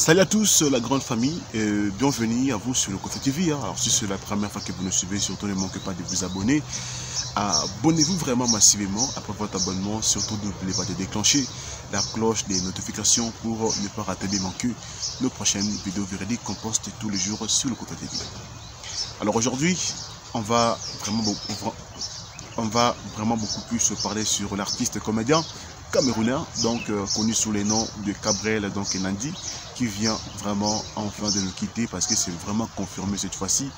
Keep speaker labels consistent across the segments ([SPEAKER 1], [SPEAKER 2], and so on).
[SPEAKER 1] Salut à tous la grande famille et bienvenue à vous sur le Côté TV. Alors si c'est la première fois que vous nous suivez, surtout ne manquez pas de vous abonner. Abonnez-vous vraiment massivement. Après votre abonnement, surtout n'oubliez pas de déclencher la cloche des notifications pour ne pas rater des manquer nos prochaines vidéos véridiques qu'on poste tous les jours sur le Côté TV. Alors aujourd'hui, on va vraiment beaucoup plus parler sur l'artiste comédien camerounais, donc connu sous les noms de Gabriel Nandi, qui vient vraiment enfin de nous quitter parce que c'est vraiment confirmé cette fois-ci.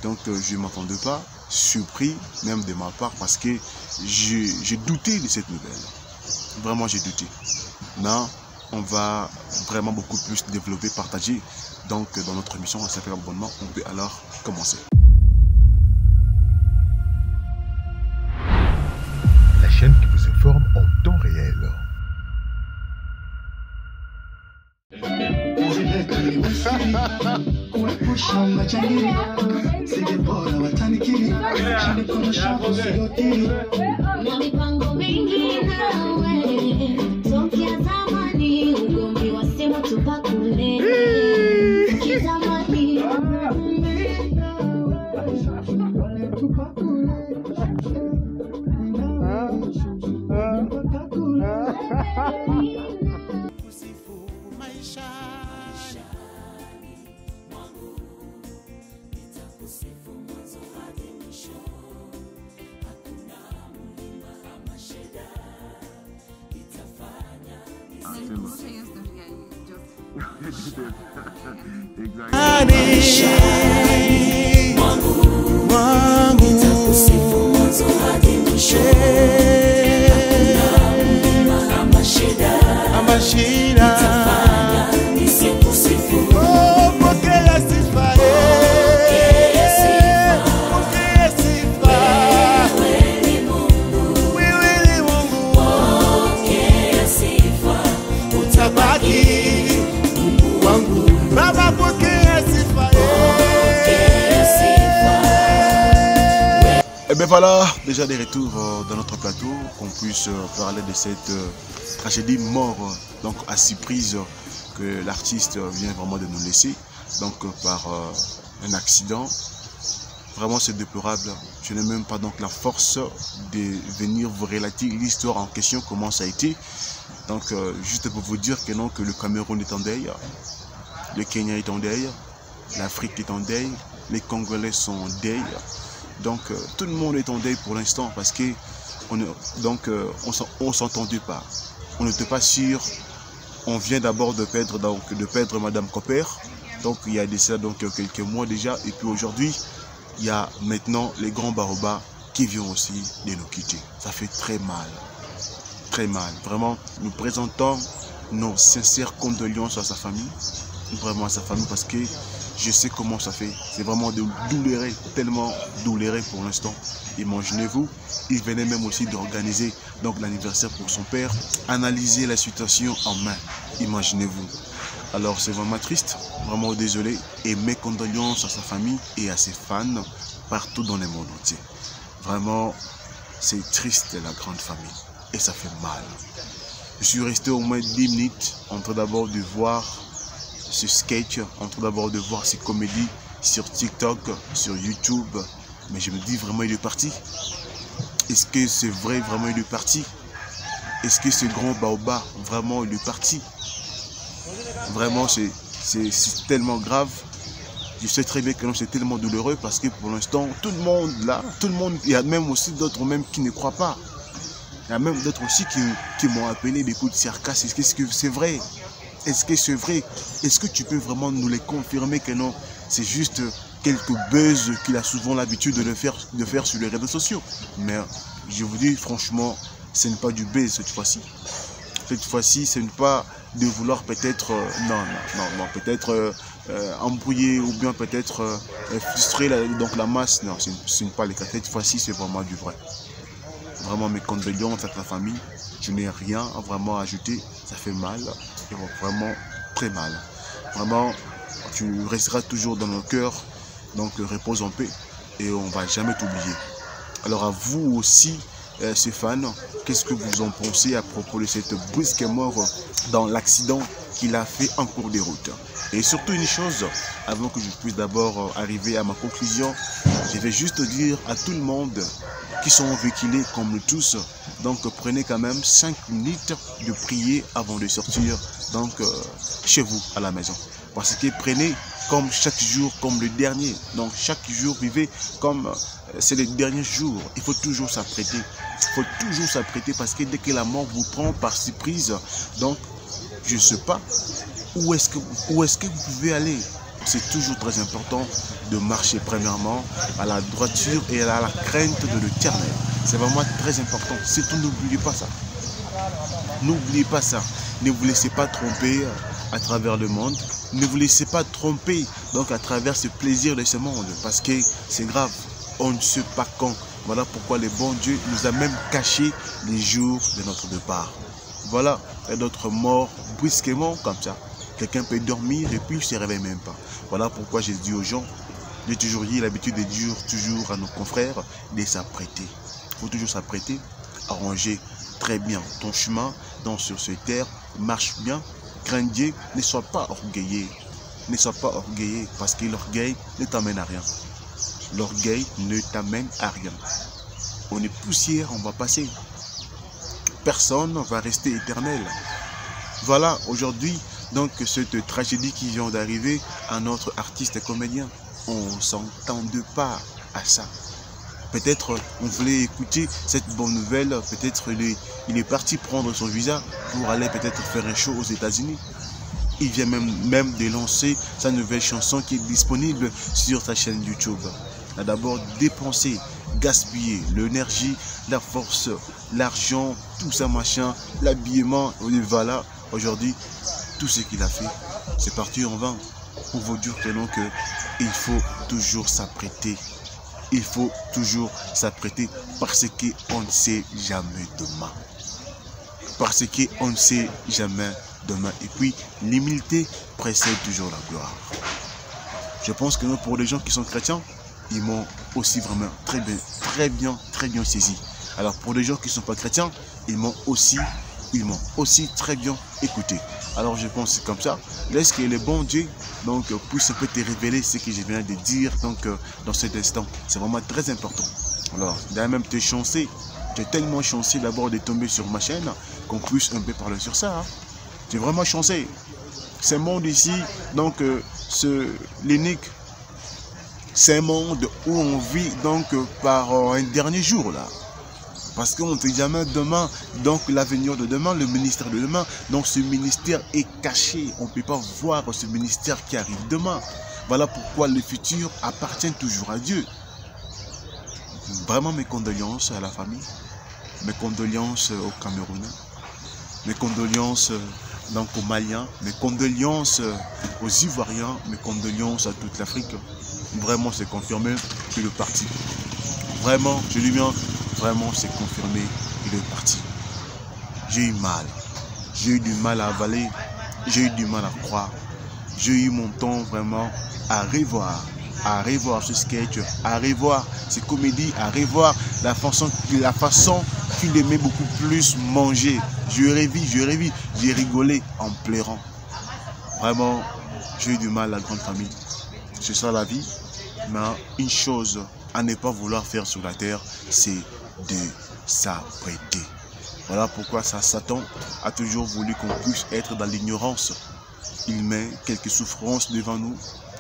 [SPEAKER 1] Donc je ne m'attendais pas, surpris même de ma part, parce que j'ai douté de cette nouvelle. Vraiment j'ai douté. Mais on va vraiment beaucoup plus développer, partager. Donc dans notre émission, ça s'appelle Abonnement. On peut alors commencer.
[SPEAKER 2] La chaîne qui vous informe en temps réel.
[SPEAKER 1] Et bien voilà, déjà des retours dans notre plateau, qu'on puisse parler de cette tragédie mort, donc à surprise que l'artiste vient vraiment de nous laisser, donc par un accident. Vraiment c'est déplorable. Je n'ai même pas donc la force de venir vous relater l'histoire en question, comment ça a été. Donc juste pour vous dire que non, que le Cameroun est en deuil, le Kenya est en deuil, l'Afrique est en deuil, les Congolais sont en deuil. Donc tout le monde est en deuil pour l'instant parce que on s'entendait pas. On n'était pas sûr. On vient d'abord de perdre Madame Copper. Donc il y a déjà quelques mois déjà. Et puis aujourd'hui, il y a maintenant les grands Baobab qui viennent aussi de nous quitter. Ça fait très mal. Très mal. Vraiment, nous présentons nos sincères condoléances à sa famille. Vraiment à sa famille parce que je sais comment ça fait. C'est vraiment douloureux, tellement douloureux pour l'instant. Imaginez-vous, il venait même aussi d'organiser donc l'anniversaire pour son père. Analyser la situation en main. Imaginez-vous. Alors c'est vraiment triste, vraiment désolé. Et mes condoléances à sa famille et à ses fans partout dans le monde entier. Vraiment, c'est triste la grande famille. Et ça fait mal. Je suis resté au moins 10 minutes en train d'abord de voir ce sketch, en train d'abord de voir ces comédies sur TikTok, sur YouTube. Mais je me dis vraiment il est parti. Est-ce que c'est vrai vraiment il est parti? Est-ce que ce grand Baobab vraiment il est parti? Vraiment c'est tellement grave. Je sais très bien que c'est tellement douloureux parce que pour l'instant tout le monde là, il y a même aussi d'autres même qui ne croient pas. Il y a même d'autres aussi qui m'ont appelé des coups de sarcasme. Est-ce que c'est vrai? Est-ce que c'est vrai? Est-ce que tu peux vraiment nous les confirmer que non? C'est juste quelques buzz qu'il a souvent l'habitude de faire sur les réseaux sociaux. Mais je vous dis franchement, ce n'est pas du buzz cette fois-ci. Cette fois-ci, ce n'est pas de vouloir peut-être peut-être embrouiller ou bien peut-être frustrer la masse. Non, ce n'est pas le cas. Cette fois-ci, c'est vraiment du vrai. Vraiment mes condoléances à ta famille. Je n'ai rien vraiment à ajouter. Ça fait mal. Vraiment très mal. Vraiment, tu resteras toujours dans nos cœurs. Donc repose en paix et on ne va jamais t'oublier. Alors à vous aussi Stéphane, qu'est-ce que vous en pensez à propos de cette brusque mort dans l'accident qu'il a fait en cours de route? Et surtout une chose, avant que je puisse d'abord arriver à ma conclusion, je vais juste dire à tout le monde qui sont véhiculés comme nous tous, donc prenez quand même 5 minutes de prier avant de sortir donc chez vous à la maison. Parce que prenez comme chaque jour, comme le dernier. Donc chaque jour, vivez comme c'est le dernier jour. Il faut toujours s'apprêter. Il faut toujours s'apprêter parce que dès que la mort vous prend par surprise, donc je ne sais pas où est-ce que vous pouvez aller. C'est toujours très important de marcher premièrement à la droiture et à la crainte de l'Éternel. C'est vraiment très important. Surtout n'oubliez pas ça. N'oubliez pas ça. Ne vous laissez pas tromper à travers le monde. Ne vous laissez pas tromper donc à travers ce plaisir de ce monde. Parce que c'est grave. On ne sait pas quand. Voilà pourquoi le bon Dieu nous a même caché les jours de notre départ. Voilà. Et d'autres morts brusquement comme ça. Quelqu'un peut dormir et puis il ne se réveille même pas. Voilà pourquoi j'ai dit aux gens, j'ai toujours dit l'habitude de dire toujours à nos confrères de s'apprêter. Il faut toujours s'apprêter, arranger très bien ton chemin donc sur cette terre, marche bien, crains Dieu, ne sois pas orgueilleux. Ne sois pas orgueilleux parce que l'orgueil ne t'amène à rien. L'orgueil ne t'amène à rien. On est poussière, on va passer. Personne ne va rester éternel. Voilà, aujourd'hui, donc cette tragédie qui vient d'arriver à notre artiste et comédien, on ne s'entende pas à ça. Peut-être on voulait écouter cette bonne nouvelle, peut-être il est parti prendre son visa pour aller peut-être faire un show aux États-Unis. Il vient même de lancer sa nouvelle chanson qui est disponible sur sa chaîne YouTube. Il a d'abord dépensé, gaspillé l'énergie, la force, l'argent, tout ça machin, l'habillement, voilà, aujourd'hui, tout ce qu'il a fait, c'est parti en vain. Pour vous dire que non, il faut toujours s'apprêter. Il faut toujours s'apprêter parce qu'on ne sait jamais demain. Parce qu'on ne sait jamais demain. Et puis, l'humilité précède toujours la gloire. Je pense que pour les gens qui sont chrétiens, ils m'ont aussi vraiment très bien saisi. Alors, pour les gens qui ne sont pas chrétiens, ils m'ont aussi très bien écouté. Alors je pense comme ça, laisse que le bon Dieu donc puisse peut te révéler ce que je viens de dire donc dans cet instant. C'est vraiment très important. Alors, d'ailleurs même tu es chanceux, tu es tellement chanceux d'abord de tomber sur ma chaîne qu'on puisse un peu parler sur ça. Hein. Tu es vraiment chanceux. Ce monde ici, donc l'unique, c'est un monde où on vit donc par un dernier jour là. Parce qu'on ne sait jamais demain, donc l'avenir de demain, le ministère de demain. Donc ce ministère est caché. On ne peut pas voir ce ministère qui arrive demain. Voilà pourquoi le futur appartient toujours à Dieu. Vraiment mes condoléances à la famille. Mes condoléances aux Camerounais. Mes condoléances donc aux Maliens. Mes condoléances aux Ivoiriens. Mes condoléances à toute l'Afrique. Vraiment c'est confirmé que le parti. Vraiment, je dis bien. Vraiment, c'est confirmé, il est parti. J'ai eu mal. J'ai eu du mal à avaler. J'ai eu du mal à croire. J'ai eu mon temps vraiment à revoir ce sketch, à revoir ces comédies, à revoir la façon qu'il aimait beaucoup plus manger. Je revis, j'ai rigolé en pleurant. Vraiment, j'ai eu du mal à la grande famille. C'est ça la vie. Mais une chose à ne pas vouloir faire sur la terre, c'est de s'apprêter. Voilà pourquoi Satan a toujours voulu qu'on puisse être dans l'ignorance. Il met quelques souffrances devant nous,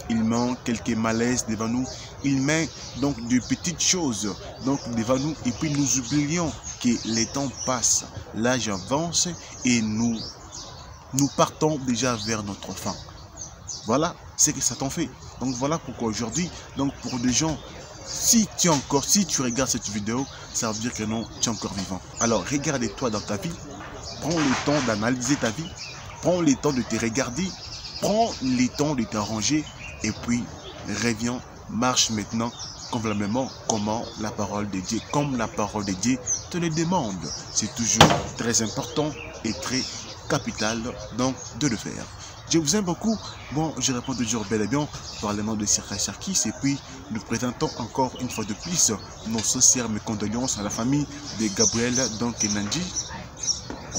[SPEAKER 1] il met quelques malaises devant nous, il met donc de petites choses donc devant nous et puis nous oublions que les temps passent, l'âge avance et nous partons déjà vers notre fin. Voilà ce que Satan fait. Donc voilà pourquoi aujourd'hui, donc pour des gens, si tu regardes cette vidéo, ça veut dire que non, tu es encore vivant. Alors regarde-toi dans ta vie, prends le temps d'analyser ta vie, prends le temps de te regarder, prends le temps de t'arranger et puis reviens, marche maintenant convenablement comment la parole de Dieu, comme la parole de Dieu te le demande. C'est toujours très important et très capital donc de le faire. Je vous aime beaucoup. Bon, je réponds toujours bel et bien par le nom de Sirka Sarkis. Et puis, nous présentons encore une fois de plus nos sincères mes condoléances à la famille de Gabriel Nandi.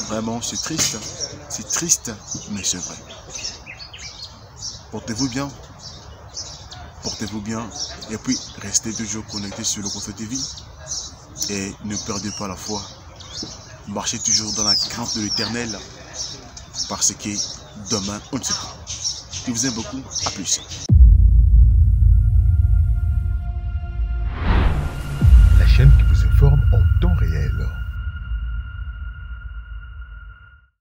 [SPEAKER 1] Vraiment, c'est triste, mais c'est vrai. Portez-vous bien, et puis restez toujours connectés sur le Conso TV et ne perdez pas la foi. Marchez toujours dans la crainte de l'Éternel, parce que demain, on ne sait pas. Je vous aime beaucoup, à plus.